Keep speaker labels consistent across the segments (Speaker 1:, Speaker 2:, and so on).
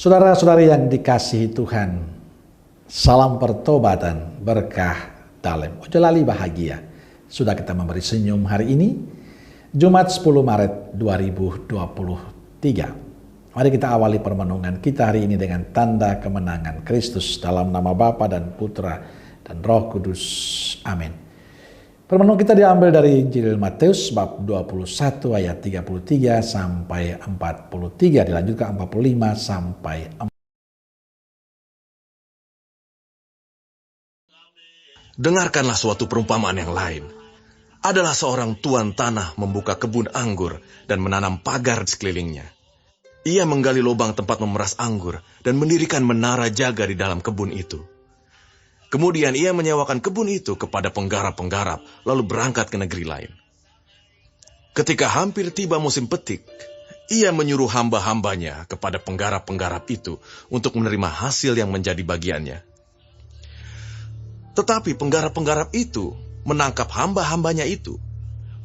Speaker 1: Saudara-saudari yang dikasihi Tuhan, salam pertobatan, berkah dalam Ojalali bahagia. Sudah kita memberi senyum hari ini, Jumat 10 Maret 2023. Mari kita awali permenungan kita hari ini dengan tanda kemenangan Kristus dalam nama Bapa dan Putra dan Roh Kudus. Amin. Permenung kita diambil dari Injil Matius bab 21 ayat 33 sampai 43, dilanjutkan 45 sampai 4.
Speaker 2: Dengarkanlah suatu perumpamaan yang lain. Adalah seorang tuan tanah membuka kebun anggur dan menanam pagar di sekelilingnya. Ia menggali lubang tempat memeras anggur dan mendirikan menara jaga di dalam kebun itu. Kemudian ia menyewakan kebun itu kepada penggarap-penggarap, lalu berangkat ke negeri lain. Ketika hampir tiba musim petik, ia menyuruh hamba-hambanya kepada penggarap-penggarap itu untuk menerima hasil yang menjadi bagiannya. Tetapi penggarap-penggarap itu menangkap hamba-hambanya itu.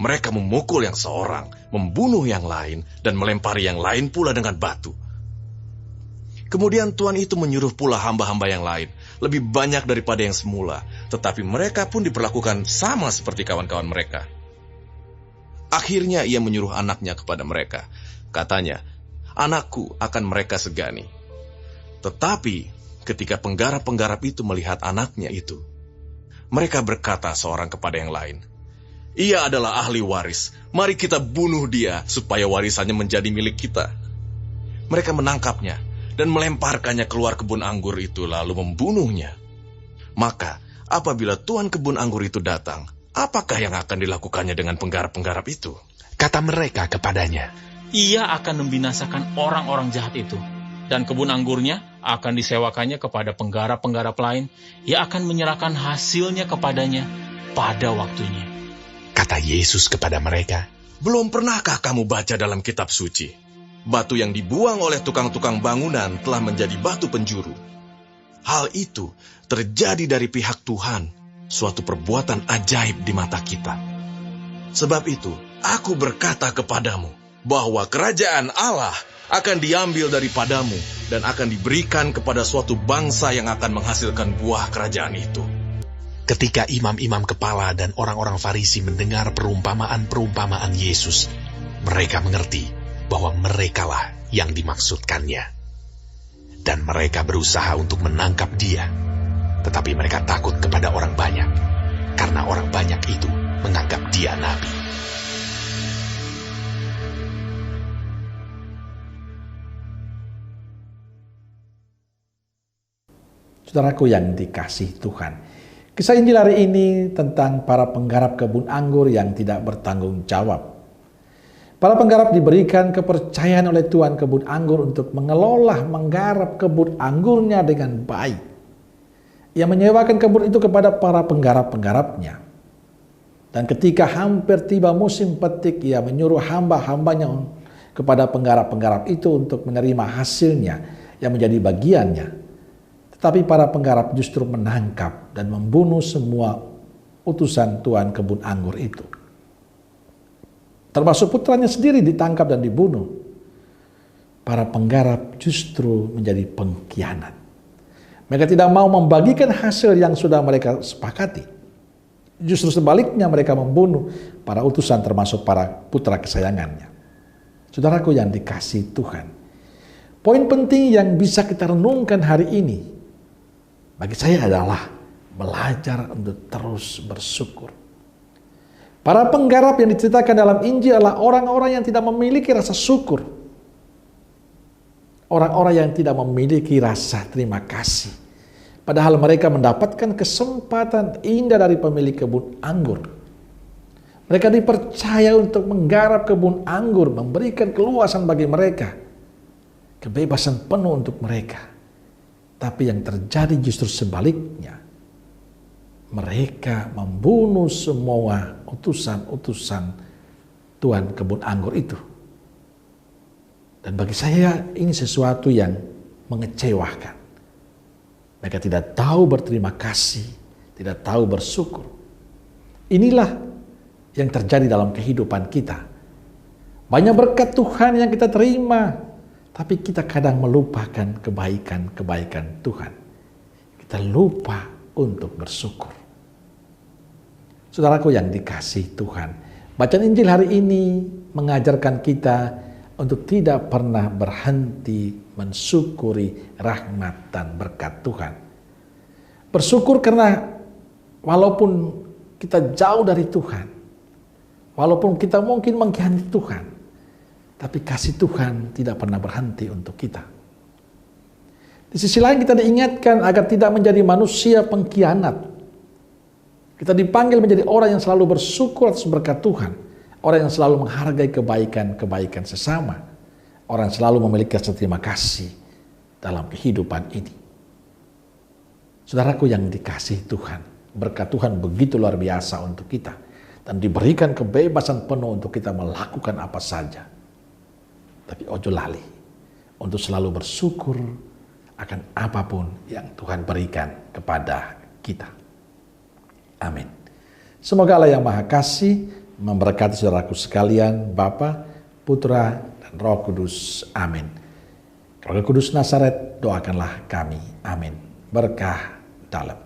Speaker 2: Mereka memukul yang seorang, membunuh yang lain, dan melempari yang lain pula dengan batu. Kemudian tuan itu menyuruh pula hamba-hamba yang lain, lebih banyak daripada yang semula, tetapi mereka pun diperlakukan sama seperti kawan-kawan mereka. Akhirnya ia menyuruh anaknya kepada mereka. Katanya, "Anakku akan mereka segani." Tetapi ketika penggarap-penggarap itu melihat anaknya itu, mereka berkata seorang kepada yang lain, "Ia adalah ahli waris, mari kita bunuh dia supaya warisannya menjadi milik kita." Mereka menangkapnya dan melemparkannya keluar kebun anggur itu lalu membunuhnya. Maka apabila tuan kebun anggur itu datang, apakah yang akan dilakukannya dengan penggarap-penggarap itu?
Speaker 3: Kata mereka kepadanya,
Speaker 4: "Ia akan membinasakan orang-orang jahat itu, dan kebun anggurnya akan disewakannya kepada penggarap-penggarap lain. Ia akan menyerahkan hasilnya kepadanya pada waktunya."
Speaker 3: Kata Yesus kepada mereka,
Speaker 2: Belum pernahkah kamu baca dalam kitab suci? Batu yang dibuang oleh tukang-tukang bangunan telah menjadi batu penjuru. Hal itu terjadi dari pihak Tuhan, suatu perbuatan ajaib di mata kita. Sebab itu, aku berkata kepadamu, bahwa kerajaan Allah akan diambil daripadamu dan akan diberikan kepada suatu bangsa yang akan menghasilkan buah kerajaan itu.
Speaker 3: ketika imam-imam kepala dan orang-orang Farisi mendengar perumpamaan-perumpamaan Yesus, mereka mengerti bahwa merekalah yang dimaksudkannya. Dan mereka berusaha untuk menangkap dia. Tetapi mereka takut kepada orang banyak, karena orang banyak itu menganggap dia nabi.
Speaker 1: Saudaraku yang dikasihi Tuhan, kisah Injil hari ini tentang para penggarap kebun anggur yang tidak bertanggung jawab. Para penggarap diberikan kepercayaan oleh tuan kebun anggur untuk mengelola, menggarap kebun anggurnya dengan baik. Ia menyewakan kebun itu kepada para penggarap-penggarapnya. Dan ketika hampir tiba musim petik, ia menyuruh hamba-hambanya kepada penggarap-penggarap itu untuk menerima hasilnya yang menjadi bagiannya. Tetapi para penggarap justru menangkap dan membunuh semua utusan tuan kebun anggur itu. Termasuk putranya sendiri ditangkap dan dibunuh. Para penggarap justru menjadi pengkhianat. Mereka tidak mau membagikan hasil yang sudah mereka sepakati. Justru sebaliknya mereka membunuh para utusan termasuk para putra kesayangannya. Saudaraku yang dikasihi Tuhan, poin penting yang bisa kita renungkan hari ini bagi saya adalah belajar untuk terus bersyukur. Para penggarap yang diceritakan dalam Injil adalah orang-orang yang tidak memiliki rasa syukur. Orang-orang yang tidak memiliki rasa terima kasih. Padahal mereka mendapatkan kesempatan indah dari pemilik kebun anggur. Mereka dipercaya untuk menggarap kebun anggur, memberikan keluasan bagi mereka. Kebebasan penuh untuk mereka. Tapi yang terjadi justru sebaliknya. Mereka membunuh semua utusan-utusan tuan kebun anggur itu. Dan bagi saya ini sesuatu yang mengecewakan. Mereka tidak tahu berterima kasih, tidak tahu bersyukur. Inilah yang terjadi dalam kehidupan kita. Banyak berkat Tuhan yang kita terima, Tapi kita kadang melupakan kebaikan-kebaikan Tuhan. Kita lupa untuk bersyukur. Saudaraku yang dikasihi Tuhan, bacaan Injil hari ini mengajarkan kita untuk tidak pernah berhenti mensyukuri rahmat dan berkat Tuhan. Bersyukur karena walaupun kita jauh dari Tuhan, walaupun kita mungkin mengkhianati Tuhan, tapi kasih Tuhan tidak pernah berhenti untuk kita. Di sisi lain kita diingatkan agar tidak menjadi manusia pengkhianat. Kita dipanggil menjadi orang yang selalu bersyukur atas berkat Tuhan. Orang yang selalu menghargai kebaikan-kebaikan sesama. Orang yang selalu memiliki rasa terima kasih dalam kehidupan ini. Saudaraku yang dikasihi Tuhan, berkat Tuhan begitu luar biasa untuk kita. Dan diberikan kebebasan penuh untuk kita melakukan apa saja. Tapi ojo lali untuk selalu bersyukur akan apapun yang Tuhan berikan kepada kita. Amin. Semoga Allah yang Maha Kasih memberkati saudaraku sekalian, Bapa, Putra, dan Roh Kudus. Amin. Roh Kudus Nazaret, doakanlah kami. Amin. Berkah dalam.